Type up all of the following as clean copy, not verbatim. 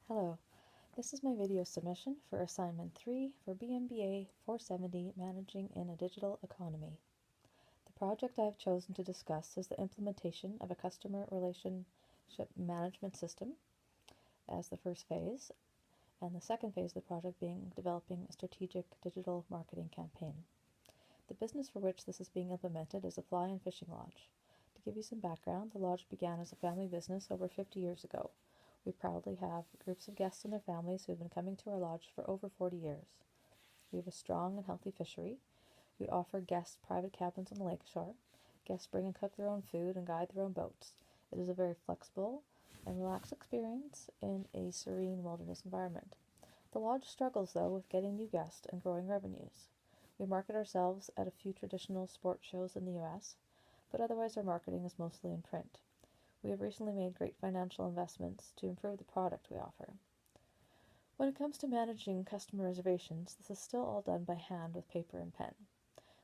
Hello, this is my video submission for Assignment 3 for BMBA 470 Managing in a Digital Economy. The project I have chosen to discuss is the implementation of a customer relationship management system as the first phase, and the second phase of the project being developing a strategic digital marketing campaign. The business for which this is being implemented is a fly and fishing lodge. To give you some background, the lodge began as a family business over 50 years ago. We proudly have groups of guests and their families who have been coming to our lodge for over 40 years. We have a strong and healthy fishery. We offer guests private cabins on the lakeshore. Guests bring and cook their own food and guide their own boats. It is a very flexible and relaxed experience in a serene wilderness environment. The lodge struggles, though, with getting new guests and growing revenues. We market ourselves at a few traditional sport shows in the US, but otherwise our marketing is mostly in print. We have recently made great financial investments to improve the product we offer. When it comes to managing customer reservations, this is still all done by hand with paper and pen.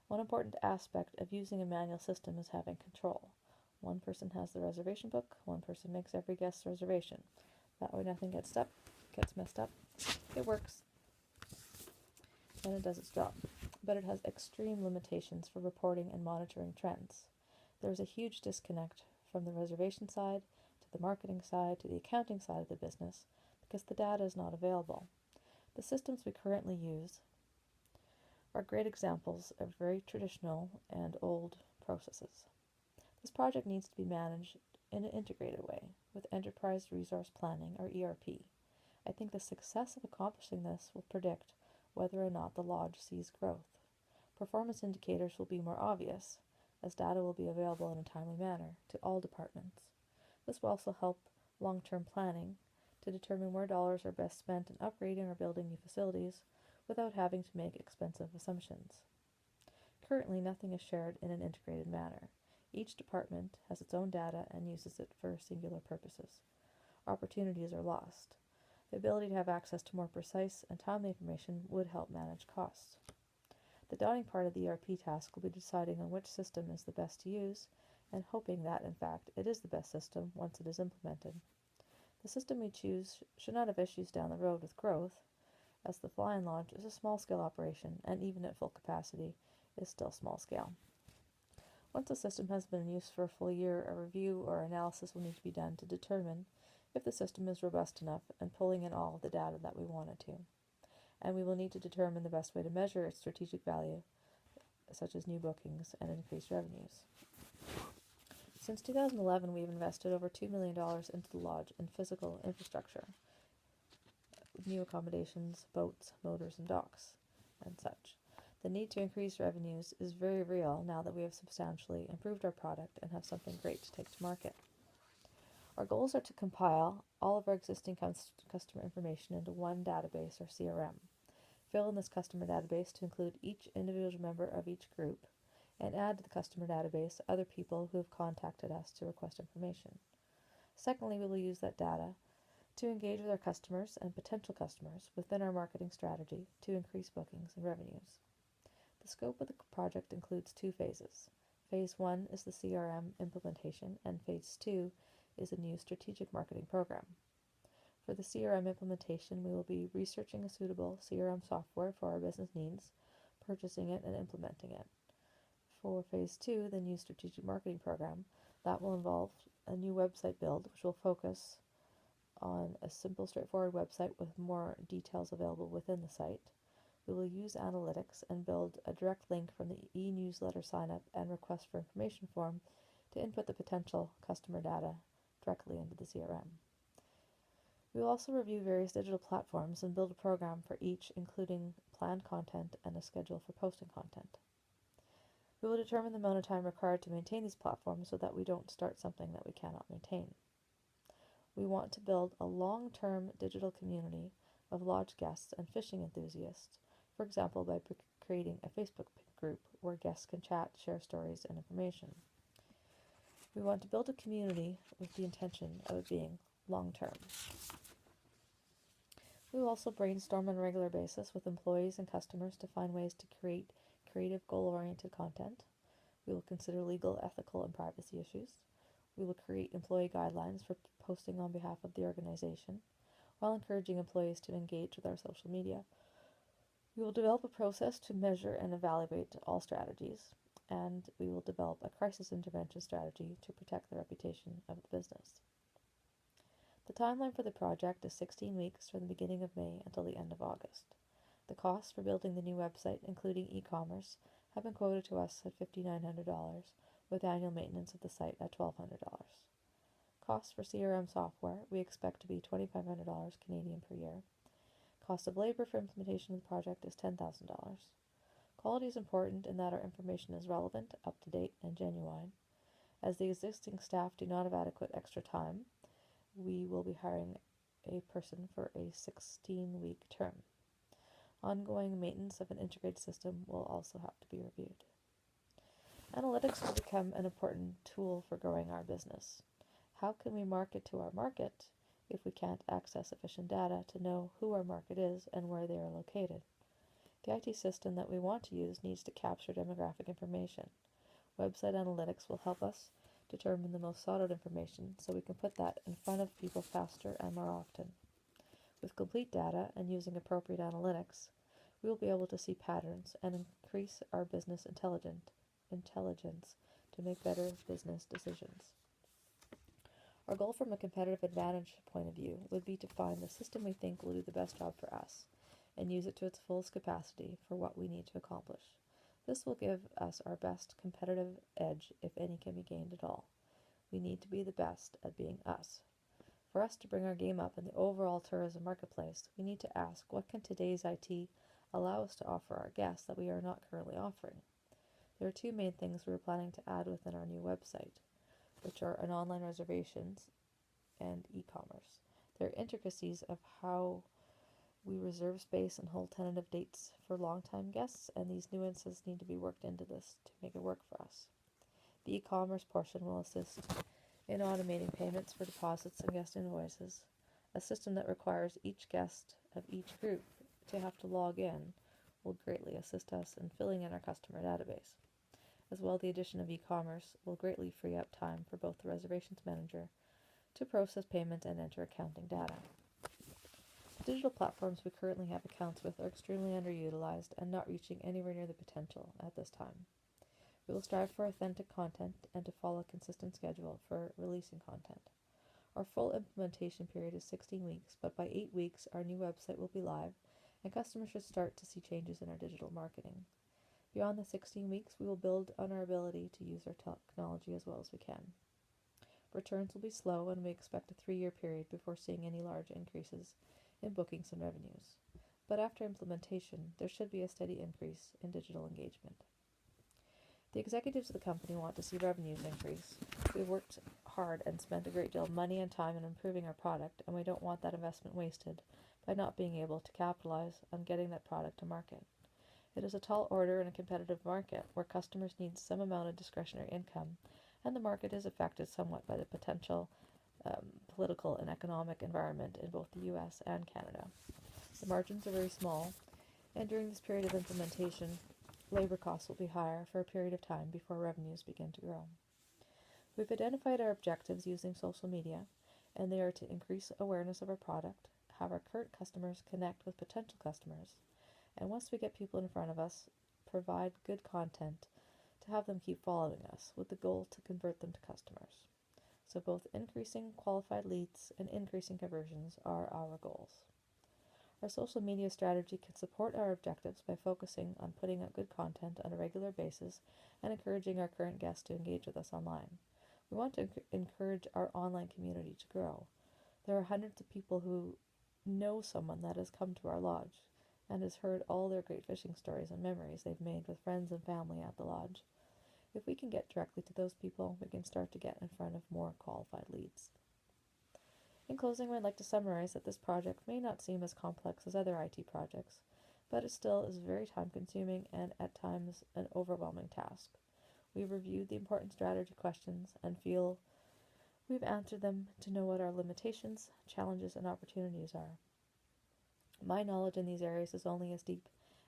One important aspect of using a manual system is having control. One person has the reservation book, one person makes every guest's reservation. That way nothing gets messed up. It works, and it does its job. But it has extreme limitations for reporting and monitoring trends. There is a huge disconnect from the reservation side to the marketing side to the accounting side of the business because the data is not available. The systems we currently use are great examples of very traditional and old processes. This project needs to be managed in an integrated way with Enterprise Resource Planning, or ERP. I think the success of accomplishing this will predict whether or not the lodge sees growth. Performance indicators will be more obvious, as data will be available in a timely manner to all departments. This will also help long-term planning to determine where dollars are best spent in upgrading or building new facilities without having to make expensive assumptions. Currently, nothing is shared in an integrated manner. Each department has its own data and uses it for singular purposes. Opportunities are lost. The ability to have access to more precise and timely information would help manage costs. The daunting part of the ERP task will be deciding on which system is the best to use and hoping that, in fact, it is the best system once it is implemented. The system we choose should not have issues down the road with growth, as the fly-in lodge is a small-scale operation and even at full capacity is still small-scale. Once the system has been in use for a full year, a review or analysis will need to be done to determine if the system is robust enough and pulling in all of the data that we want it to. And we will need to determine the best way to measure its strategic value, such as new bookings and increased revenues. Since 2011, we have invested over $2 million into the lodge in physical infrastructure, new accommodations, boats, motors, and docks, and such. The need to increase revenues is very real now that we have substantially improved our product and have something great to take to market. Our goals are to compile all of our existing customer information into one database, or CRM. Fill in this customer database to include each individual member of each group, and add to the customer database other people who have contacted us to request information. Secondly, we will use that data to engage with our customers and potential customers within our marketing strategy to increase bookings and revenues. The scope of the project includes two phases. Phase 1 is the CRM implementation, and Phase 2 is a new strategic marketing program. For the CRM implementation, we will be researching a suitable CRM software for our business needs, purchasing it, and implementing it. For Phase 2, the new strategic marketing program, that will involve a new website build, which will focus on a simple, straightforward website with more details available within the site. We will use analytics and build a direct link from the e-newsletter sign-up and request for information form to input the potential customer data directly into the CRM. We will also review various digital platforms and build a program for each, including planned content and a schedule for posting content. We will determine the amount of time required to maintain these platforms so that we don't start something that we cannot maintain. We want to build a long-term digital community of lodge guests and fishing enthusiasts, for example, by creating a Facebook group where guests can chat, share stories, and information. We want to build a community with the intention of it being long-term. We will also brainstorm on a regular basis with employees and customers to find ways to create creative, goal-oriented content. We will consider legal, ethical, and privacy issues. We will create employee guidelines for posting on behalf of the organization. while encouraging employees to engage with our social media. We will develop a process to measure and evaluate all strategies, and we will develop a crisis intervention strategy to protect the reputation of the business. The timeline for the project is 16 weeks from the beginning of May until the end of August. The costs for building the new website, including e-commerce, have been quoted to us at $5,900, with annual maintenance of the site at $1,200. Costs for CRM software we expect to be $2,500 Canadian per year. Cost of labor for implementation of the project is $10,000. Quality is important in that our information is relevant, up-to-date, and genuine. As the existing staff do not have adequate extra time, we will be hiring a person for a 16-week term. Ongoing maintenance of an integrated system will also have to be reviewed. Analytics will become an important tool for growing our business. How can we market to our market if we can't access sufficient data to know who our market is and where they are located? The IT system that we want to use needs to capture demographic information. Website analytics will help us determine the most sought out information so we can put that in front of people faster and more often. With complete data and using appropriate analytics, we will be able to see patterns and increase our business intelligence to make better business decisions. Our goal from a competitive advantage point of view would be to find the system we think will do the best job for us and use it to its fullest capacity for what we need to accomplish. This will give us our best competitive edge, if any can be gained at all. We need to be the best at being us. For us to bring our game up in the overall tourism marketplace, we need to ask, what can today's IT allow us to offer our guests that we are not currently offering? There are two main things we are planning to add within our new website, which are an online reservations and e-commerce. There are intricacies of how we reserve space and hold tentative dates for long-time guests, and these nuances need to be worked into this to make it work for us. The e-commerce portion will assist in automating payments for deposits and guest invoices. A system that requires each guest of each group to have to log in will greatly assist us in filling in our customer database. As well, the addition of e-commerce will greatly free up time for both the reservations manager to process payment and enter accounting data. The digital platforms we currently have accounts with are extremely underutilized and not reaching anywhere near the potential at this time. We will strive for authentic content and to follow a consistent schedule for releasing content. Our full implementation period is 16 weeks, but by 8 weeks our new website will be live and customers should start to see changes in our digital marketing. Beyond the 16 weeks, we will build on our ability to use our technology as well as we can. Returns will be slow, and we expect a 3-year period before seeing any large increases in bookings and revenues. But after implementation, there should be a steady increase in digital engagement. The executives of the company want to see revenues increase. We've worked hard and spent a great deal of money and time in improving our product, and we don't want that investment wasted by not being able to capitalize on getting that product to market. It is a tall order in a competitive market where customers need some amount of discretionary income, and the market is affected somewhat by the potential political and economic environment in both the US and Canada. The margins are very small, and during this period of implementation, labor costs will be higher for a period of time before revenues begin to grow. We've identified our objectives using social media, and they are to increase awareness of our product, have our current customers connect with potential customers, and once we get people in front of us, provide good content to have them keep following us with the goal to convert them to customers. So both increasing qualified leads and increasing conversions are our goals. Our social media strategy can support our objectives by focusing on putting out good content on a regular basis and encouraging our current guests to engage with us online. We want to encourage our online community to grow. There are hundreds of people who know someone that has come to our lodge and has heard all their great fishing stories and memories they've made with friends and family at the lodge. If we can get directly to those people, we can start to get in front of more qualified leads. In closing, I'd like to summarize that this project may not seem as complex as other IT projects, but it still is very time-consuming and at times an overwhelming task. We've reviewed the important strategy questions and feel we've answered them to know what our limitations, challenges, and opportunities are. My knowledge in these areas is only as deep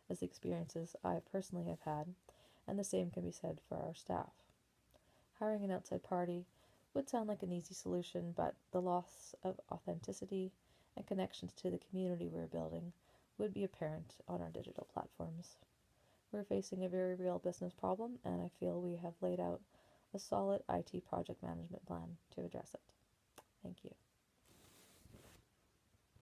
as the experiences I personally have had, and the same can be said for our staff. Hiring an outside party would sound like an easy solution, but the loss of authenticity and connections to the community we're building would be apparent on our digital platforms. We're facing a very real business problem, and I feel we have laid out a solid IT project management plan to address it. Thank you.